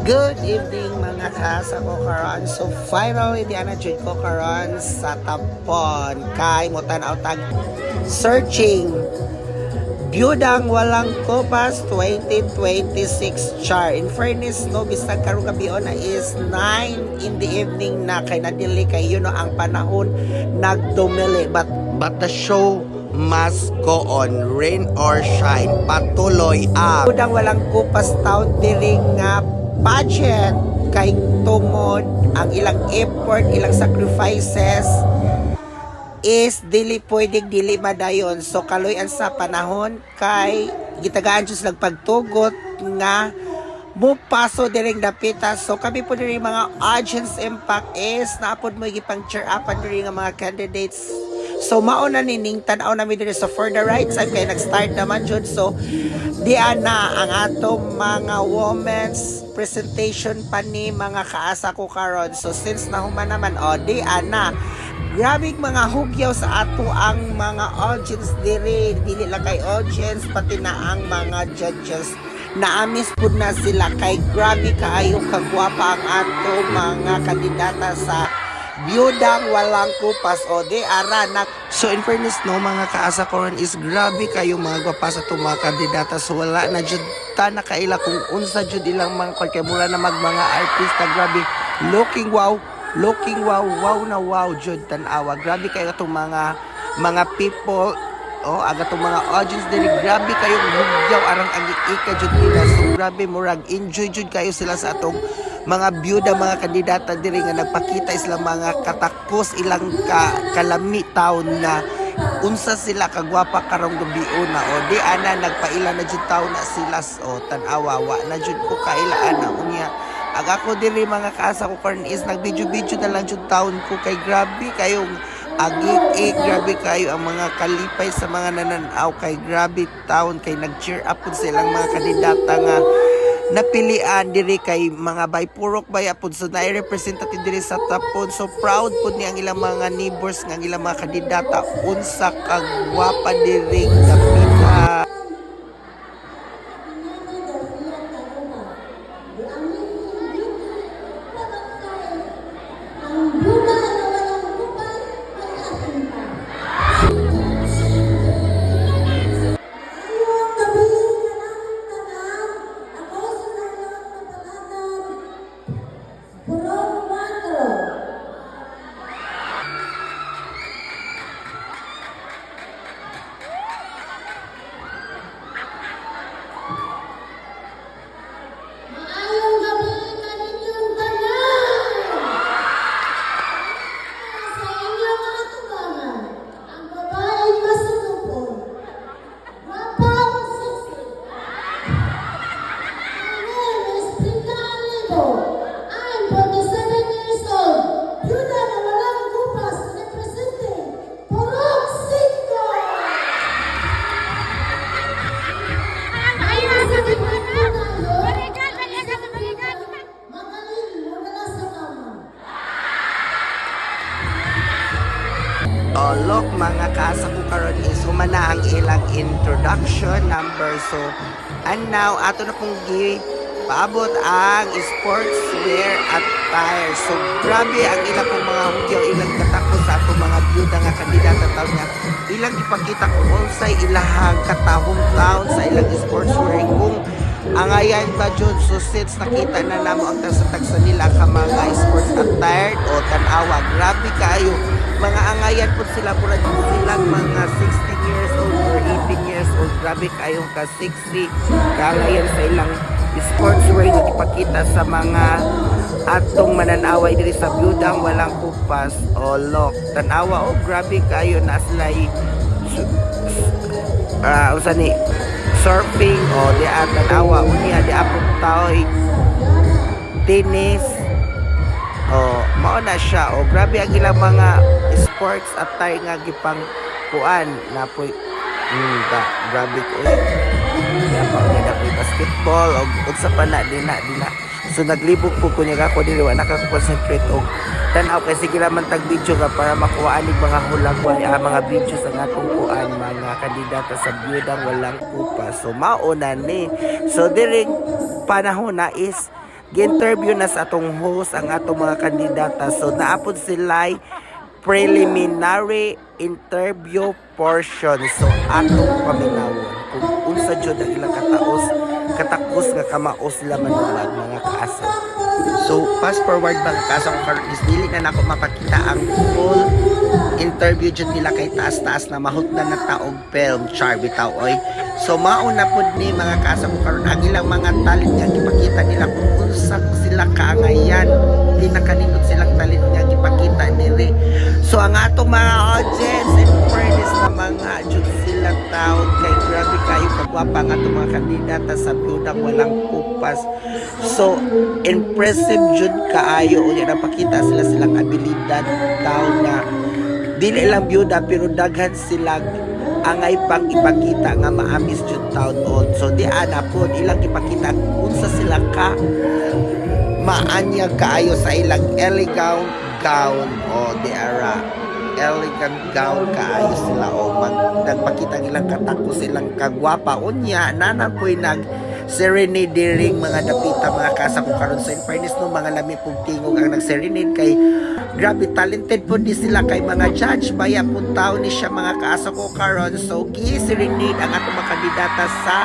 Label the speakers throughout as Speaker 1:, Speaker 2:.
Speaker 1: Good evening mga kasa ko karon. So finally di ana jud ko karon sa Tapon kay mo tan-aw tag searching Byudang Walang Kupas 2026 char. In fairness no, bisag karon gabion na is 9 in the evening na kay nadili kay ang panahon nagdumili but the show must go on, rain or shine, patuloy ang Byudang Walang Kupas taon diri nga pageant kay tungod ang ilang effort, ilang sacrifices is dili pwedeng dili madayon. So kaloyan sa panahon kay gitagaan Diyos nagpagtugot nga mupaso diring dapita. So kami po diri mga audience impact is naapod mo gipang cheer upan diri nga mga candidates. So mauna nining tan-aw namin diri sa for the right side kay nag-start naman jud. So diyan na ang atong mga women's presentation pa ni mga kaasa ko karon. So since nahuman naman diyan na grabing mga hugyaw sa ato ang mga audience diri, dili lang kay audience pati na ang mga judges. Naamis pud na sila kay grabe kaayo kagwapa ang ato mga kandidata sa Byudang Walang Kupas di ara na. So in fairness no mga kaasa ko ron is grabe kayo mga gwapa sa itong mga kandidata. So wala na jud ta na kaila kung unsa jud ilang mga kay mura na mga artista. Grabe looking wow na wow jud tan-awa. Grabe kayo itong mga people aga itong mga audience diri, grabe kayo hugyaw arang ika jud nila. So grabe murag enjoy jud kayo sila sa atong mga byuda, mga kandidata diri nga nagpakita silang mga katakos ilang kalami taon na unsa sila kagwapa karong gabi na di ana nagpaila na jud taon na sila tan-awa wa na jud ko kailaan na unya. Ag ako diri mga kaasa ko karon is nag-video na lang jud taon ko kay grabe kayong agik grabe kayo ang mga kalipay sa mga nananaw kay grabe taon kay nag-cheer up pud silang mga kandidata nga napilian diri kay mga baypurok bayapod. So na representative diri sa Tapon. So proud pud ni ang ilang mga neighbors nga ilang mga kandidata unsa kagwapa diri kapita. Look mga kaasa ko karon is humana ang ilang introduction number. So and now ato na pong paabot ang sportswear attire. So grabe ang ilang pong mga hugyaw ilang katakos sa ato mga byuda nga kandidata taon nga ilang ipakita kung unsay ilahang katahong taon sa ilang sportswear kung angayan ba jud. So since nakita na namo ang tagsa nila ka mga sports attire tan-awa grabe kayo mga angayan po sila pura silang mga 16 years old or 18 years old. Grabe kayong ka 60 kaangayan sa ilang sportswear na ipakita sa mga atong mananaway diri sa Byudang Walang Kupas look tan-awa grabe kayo na sila'y usa ni surfing di tan-awa unya di apong taoy tennis mao na siya grabe ang ilang mga sports attire nga gipang kuan na po grabe ko pa na po basketball unsa pa na dina so naglibog po ko niya ako dili wa naka-concentrate tan-aw kay sige man tag video ka para makuha anig mga hulagwan mga video sa natong kuan mga kandidata sa Byudang Walang Kupas. So mao na ni so diri panahon na is gi-interview na sa atong host ang atong mga kandidata. So naapod sila preliminary interview portion. So atong paminawon kung unsa jud ang ilang katakos nga kamao sila manubag mga kaasa. So fast forward mga kaasa kung karon is dili na nako mapakita ang full interview jud nila kay taas-taas na mahutdan na taog film char bitaw oy. So mauna pud ni mga kaasa kung karon ang ilang mga talent nga gipakita nila kung unsa sila kaangayan. Di nakanindot silang talent nga gipakita diri. So ang atong mga audience and friends na mga jud sila taon kay grabe kayo kagwapa ang atong mga kandidata sa Byudang Walang Kupas. So impressive jud kaayo unya napakita sila silang abilidad taon na dili lang byuda pero daghan sila angay pang ipakita nga maamis jud taon on. So di ana pod ilang ipakita unsa sila ka maanyag kaayo sa ilang elegant gown o di ara elegant gown kaayo sila o nagpakita nilang katakos silang kagwapa unya nanapoy nag serenade ring mga dapita mga kasa ko karon sa in fairness no mga lami pug tingog ang nag-serenade kay grabe talented po di sila kay mga judge baya pud taon ni siya mga kasa ko karon so gi-serenade ang atong mga kandidata sa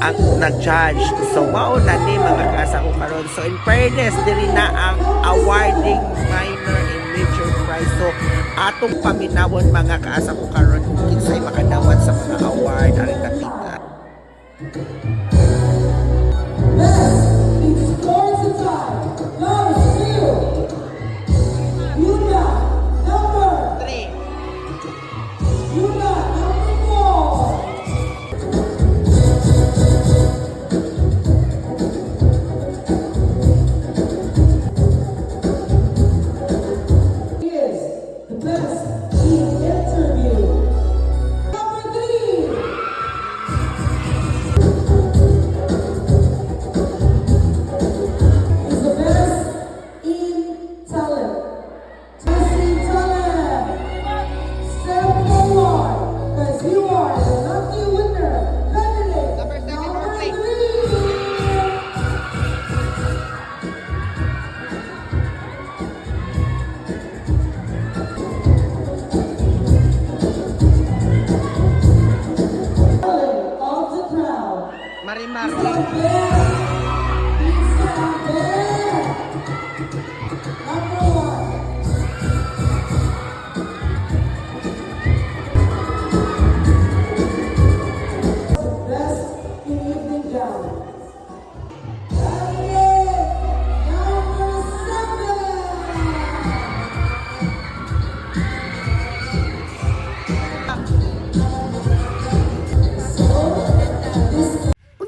Speaker 1: ang nag-judge. So mao na ni mga kasa ko karon so in fairness diri na ang awarding minor and major prize so atong paminawon mga kaasa ko karon kung kinsay makadawat sa mga award aring napita.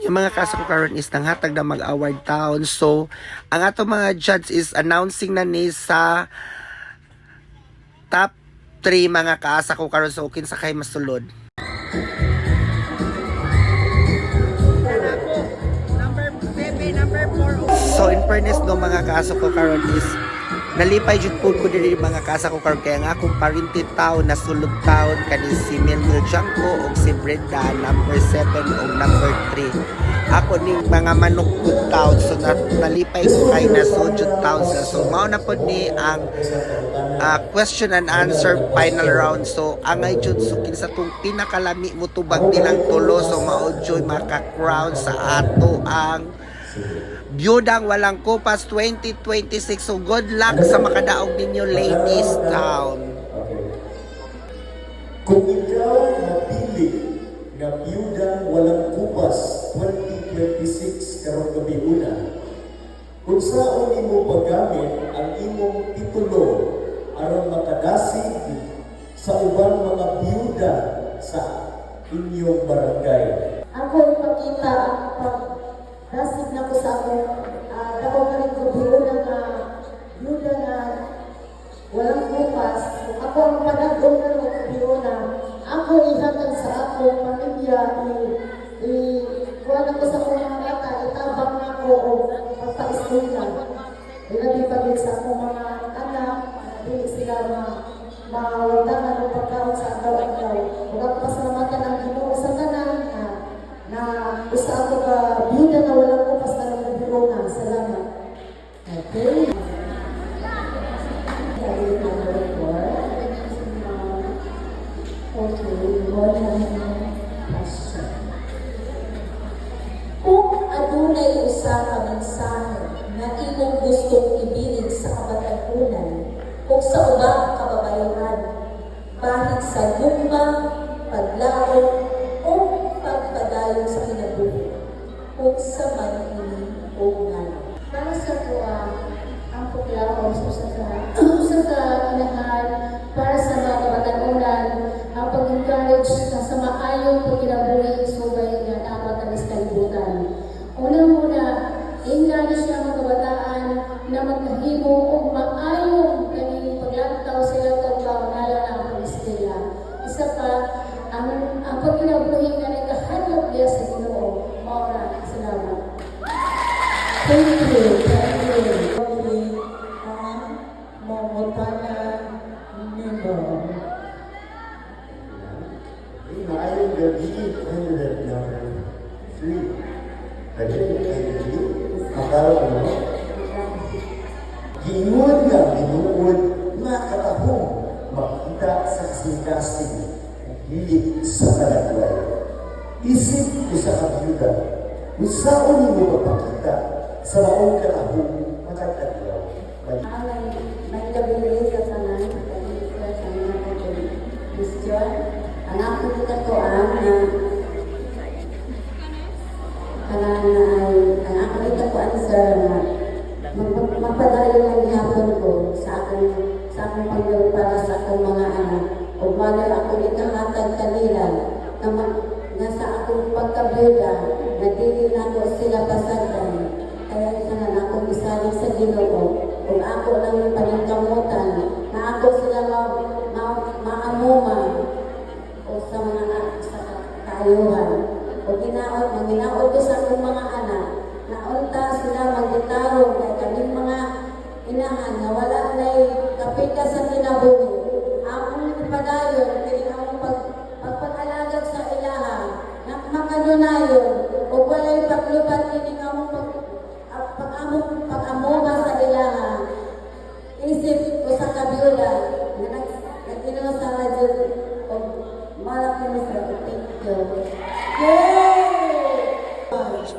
Speaker 1: Yung mga kaso ko karon is nanghatag na mag-award town. So, ang ato mga judge is announcing na ni sa top 3 mga kaasa ko karon so kinsa kay masulod. Number 7, number 4. So, in fairness no mga kaso ko karon is nalipay jud pud ko diri mga kasa ko karon kaya nga akong parinted taon na sulod taon kani si Melville Janko ug si Brenda number 7 ug number 3. Ako ning mga manok pud taon so nalipay ko kay na sujud taon so mao na pud ni ang question and answer final round. So angay jud so kinsa tong pinakalami mo tubag nilang tulo so mao jud maka-crown sa ato ang Byudang Walang Kupas 2026. So good luck sa makadaog ninyo ladies town.
Speaker 2: Kung ikaw napili na Byudang Walang Kupas 2026 karong gabi una, kung saan imo paggamit ang imong titulo aron makadasig sa ubang mga byuda sa inyong barangay.
Speaker 3: Ako ipakita ang pagdasig na ko sa akong dako ka rin ko byuda na walang kupas. Ako ang panagong na ko byuda. Ako ihatag sa akong pamilya kuha na ko sa akong mga bata, itabang na ko o pagpa-eskwela. Ilabi pa din sa akong mga anak, hindi sila mawalangan o pagkaon sa agaw-agaw. Huwag ako pasalamatan ang Ginoo sa tanan na gusto ako ka byuda na wala ka mensahe na imong gustong ibilin sa kabatanunan o sa ubang kababayan bahit sa luma, paglaon o pagpadayon sa kinabuhi o sa manhini o ngano.
Speaker 4: Para sa tuwa, ang puklaw sa inahan para sa mga kabatanunan ang pag-encourage na sa maayong pagkinabuhi subay nga dapat ang kalibutan. Unang-una, encourage siya mga kabataan na magkahimo o maayong kaning paglantaw sa ilang kababayan na ang pag-estila. Isa pa, ang pagkinabuhi na nagkahanap niya sa Ginoo. Maura, salamat. Thank you. Thank you.
Speaker 2: Maayong gabi, candidate number 3. Candidate, makaraw mo. Ginuod nga, ginuod, makatahong makita sa kasing-kasing hilig sa talagway. Isip ko sa kabiyuda, kung saan mo mapakita sa maong katahong makataglaw.
Speaker 4: May gabi sa tanan, sa mga Christian. Ang ako kita ko ang sir na magpadayon ang gihapon ko sa akong pagdawin para sa akong mga anak. O malay ako ikahatag kanila na sa akong pagkabiyuda na dili na ko sila pasagdan. Kaya isa na akong isalig sa Ginoo. Kung ako lang yung paningkamutan, na ako sila maamuma o sa mga sa kaayuhan. O maginaot ko sa akong mga anak, na unta sila magditarong kay kaming mga inahan na wala na'y kapita sa kinabuhi. Akong ipadayon, kaya akong pagpag-alagad sa ilaha, na makanunayon, o wala'y paglupat kining akong pag-amuma sa ilaha. Isip ko sa kabiyuda, na nag-ino sa radyo, o malaki na sa thank you.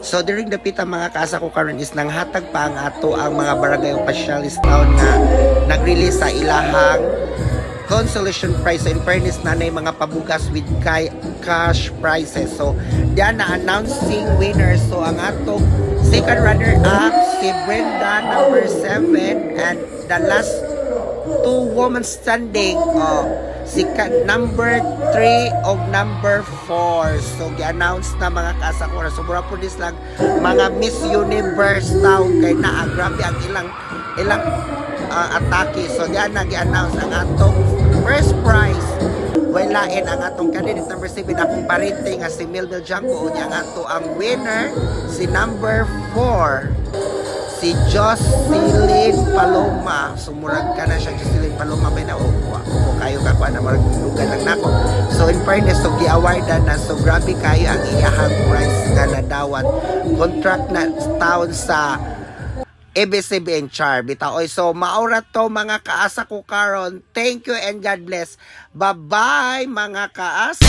Speaker 1: So during the pita mga kaasa ko karon is nang hatag pa ang ato ang mga barangay officials town na nag-release sa ilahang consolation prize. So in fairness na mga pabugas with cash prizes. So diyan na announcing winners. So ang ato second runner up si Brenda number 7 and the last two women standing si number 3 o number 4. So gi-announce na mga kasakura. So mura po dis lang mga Miss Universe town kay naa grabe ang ilang atake. So diyan na gi-announce ang atong first prize. Walain ang atong candidate number 7 akong parente nga si Milmil Janko unya ang ato ang winner si number 4 si Jocelyn Paloma. Sumurag ka na siya, Jocelyn Paloma may nauwa ko kayo kakwa na maragdugan lang nako. So in fairness, so gi-awardan na, so grabe kayo ang iyahang prize nga nadawat contract na taon sa ABS-CBN Char bitaoy. So maura to mga kaasa ko karon. Thank you and God bless. Bye bye mga kaasa.